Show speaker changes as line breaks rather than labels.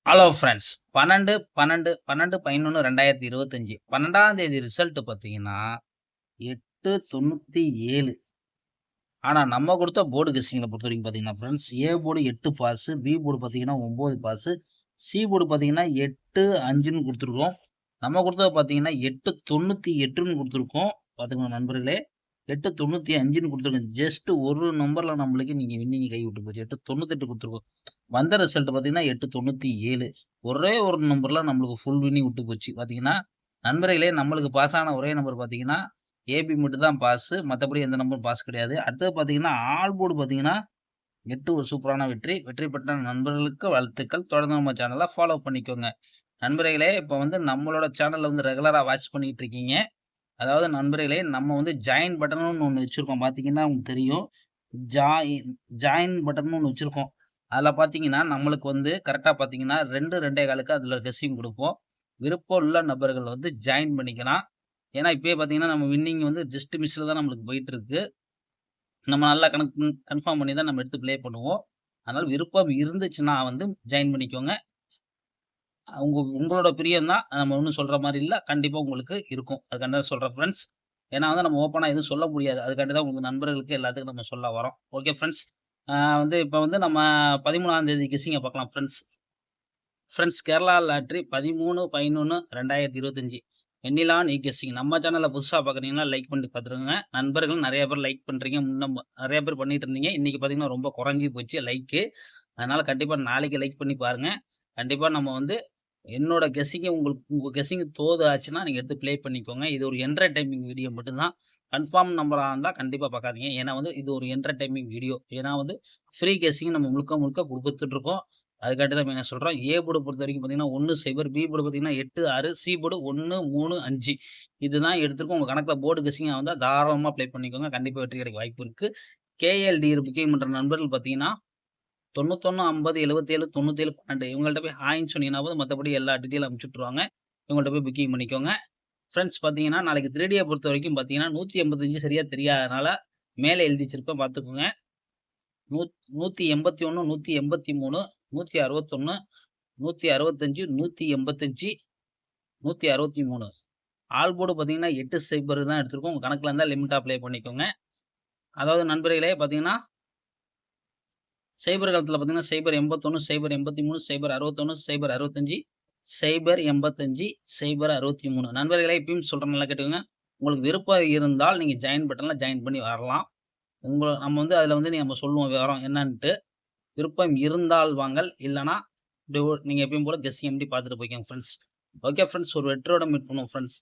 Hello friends 12/12/11/2025 12ஆம் தேதி result பார்த்தீங்கன்னா 897. ஆனா நம்ம கொடுத்த போர்டு கெஸ்ஸிங்ல பொறுத்த வரைக்கும் பார்த்தீங்கன்னா friends, A board 8 pass, B board பார்த்தீங்கன்னா 9 பாஸ், சி போர்டு பார்த்தீங்கன்னா 8 5ன்னு கொடுத்துருக்கோம். நம்ம கொடுத்தது பார்த்தீங்கன்னா 898ன்னு கொடுத்துருக்கோம். பார்த்துக்கோங்க நண்பர்களே, 895ன்னு கொடுத்துருக்கோம். ஜஸ்ட் ஒரு நம்பர்ல நம்மளுக்கு நீங்க வின்னிங் கை விட்டு போச்சு. 898 கொடுத்துருக்கோம். வந்த ரிசல்ட் பார்த்தீங்கன்னா 897. ஒரே ஒரு நம்பர்ல நம்மளுக்கு ஃபுல் வின்னிங் விட்டு போச்சு. பார்த்தீங்கன்னா நண்பர்களே, நம்மளுக்கு பாஸ் ஆன ஒரே நம்பர் பார்த்தீங்கன்னா ஏபி மட்டும் தான் பாஸ். மற்றபடி எந்த நம்பரும் பாஸ் கிடையாது. அடுத்தது பார்த்தீங்கன்னா ஆல் போர்டு பார்த்தீங்கன்னா 8 ஒரு சூப்பரான வெற்றி. வெற்றி பெற்ற நண்பர்களுக்கு வாழ்த்துக்கள். தொடர்ந்து நம்ம சேனலை ஃபாலோ பண்ணிக்கோங்க. நண்பர்களே, இப்போ வந்து நம்மளோட சேனல்ல வந்து ரெகுலரா வாட்ச் பண்ணிட்டு இருக்கீங்க. அதாவது நண்பர்களே, நம்ம வந்து ஜாயின் பட்டன்னு ஒண்ணு வச்சிருக்கோம். பார்த்தீங்கன்னா உங்களுக்கு தெரியும். ஜாயின் பட்டன்னு ஒண்ணு வச்சிருக்கோம். அதில பார்த்தீங்கன்னா, நம்மளுக்கு வந்து கரெக்ட்டா பார்த்தீங்கன்னா 2, 2:15க்கு அதில கெஸ்ஸிங் குடுப்போம். விருப்பம் உள்ள நபர்கள் வந்து ஜாயின் பண்ணிக்கலாம். ஏன்னா, இப்பயே பார்த்தீங்கன்னா, நம்ம வின்னிங் வந்து ஜஸ்ட் மிஸ்ல தான் நம்மளுக்கு போயிட்டு இருக்கு. நம்ம நல்லா கன்ஃபார்ம் பண்ணி தான் நம்ம எடுத்து ப்ளே பண்ணுவோம். அதனால விருப்பம் இருந்துச்சுன்னா வந்து ஜாயின் பண்ணிக்கோங்க. உங்களோட பிரியம் தான். நம்ம ஒண்ணும் சொல்ற மாரி இல்ல. கண்டிப்பா உங்களுக்கு இருக்கும். அதுக்காண்டி தான் சொல்றேன் ஃப்ரெண்ட்ஸ். ஏன்னா வந்து நம்ம ஓப்பனா எதுவும் சொல்ல முடியாது. அதுக்காண்டி தான் உங்க நண்பர்களுக்கு எல்லாத்துக்கும் நம்ம சொல்ல வரோம். Okay friends. வந்து இப்ப வந்து நம்ம 13ஆம் தேதி கெஸ்ஸிங்க பார்க்கலாம் ஃப்ரெண்ட்ஸ். ஃப்ரெண்ட்ஸ், கேரளா லாட்டரி 13/11/2025 வெண்ணிலா நீ கெஸ்ஸிங். நம்ம சேனல்ல புதுசா பார்க்குறீங்கன்னா லைக் பண்ணிட்டு பார்த்துருங்க. நண்பர்கள் நெறைய பேர் லைக் பண்றீங்க. நெறைய பேர் பண்ணிட்டு இருந்தீங்க. இன்னைக்கு பார்த்தீங்கன்னா ரொம்ப குறைஞ்சு போச்சு லைக்கு. அதனால கண்டிப்பா நாளைக்கு லைக் பண்ணி பாருங்க. கண்டிப்பா நம்ம வந்து என்னோட கெஸ்ஸிங்க உங்க கெஸ்ஸிங் தோது ஆச்சுன்னா நீங்க எடுத்து ப்ளே பண்ணிக்கோங்க. இது ஒரு என்டர்டெய்னிங் வீடியோ மட்டும் தான். கன்ஃபார்ம் நம்பரா இருந்தா கண்டிப்பா பார்க்காதீங்க. ஏன்னா வந்து இது ஒரு என்டர்டெய்னிங் வீடியோ. ஏன்னா வந்து ஃப்ரீ கெஸ்ஸிங் நம்ம முழுக்க முழுக்க குடுத்துட்டு இருக்கோம். அதுக்காண்டி தான் மெயினா சொல்றோம். ஏ போர்டு பொறுத்தவரைக்கும் பார்த்தீங்கன்னா 1, 0, பி போர்டு பார்த்தீங்கன்னா 8, 6, சி போர்டு 1, 3, 5 இதுதான் எடுத்திருக்கோம். உங்க கணக்குல போர்டு கெஸ்ஸிங்கா வந்தா தாராளமா ப்ளே பண்ணிக்கோங்க. கண்டிப்பா வெற்றி கிடைக்க வாய்ப்பு இருக்கு. கேஎல்டி புக்கிங் பண்ற நண்பர்கள் பார்த்தீங்கன்னா 91, 50, 77, 97, 12 இவங்கள்ட்ட போய் ஹாய்ன்னு சொன்னீங்கன்னா போதும். மத்தபடி எல்லா டீட்டெயிலும் அனுப்பிச்சு விட்டுருவாங்க. இவங்கள்ட்ட போய் புக்கிங் பண்ணிக்கோங்க. ஃப்ரெண்ட்ஸ், பார்த்தீங்கன்னா நாளைக்கு 3Dய பொறுத்தவரைக்கும் பார்த்தீங்கன்னா 185 சரியா தெரியாதனால மேலே எழுதி வச்சிருப்பேன் பார்த்துக்கோங்க. 181, 183, 161, 165, 185, 163 ஆல் போர்டு பார்த்தீங்கன்னா 8 0 தான் எடுத்திருக்கோம். உங்க கணக்குல இருந்தா லிமிட்டா ப்ளே பண்ணிக்கோங்க. அதாவது நண்பர்களே பார்த்தீங்கன்னா, சைபர் காலத்துல பார்த்தீங்கன்னா 081, 083, 061, 065, 085, 063 நண்பர்களே, இப்பயும் சொல்றேன் நல்லா கேட்டுக்கோங்க. உங்களுக்கு விருப்பம் இருந்தால் நீங்க ஜாயின் பட்டன்ல ஜாயின் பண்ணி வரலாம். நம்ம வந்து அதில வந்து நம்ம சொல்லுவோம் விவரம் என்னன்ட்டு. விருப்பம் இருந்தால் வாங்கள். இல்லன்னா நீங்க எப்பயும் போல கெஸ்ஸிங் எம்டி பார்த்துட்டு போய்க்கோங்க ஃப்ரெண்ட்ஸ். ஓகே ஃப்ரெண்ட்ஸ், ஒரு வெற்றியோட மீட் பண்ணுவோம் ஃப்ரெண்ட்ஸ்.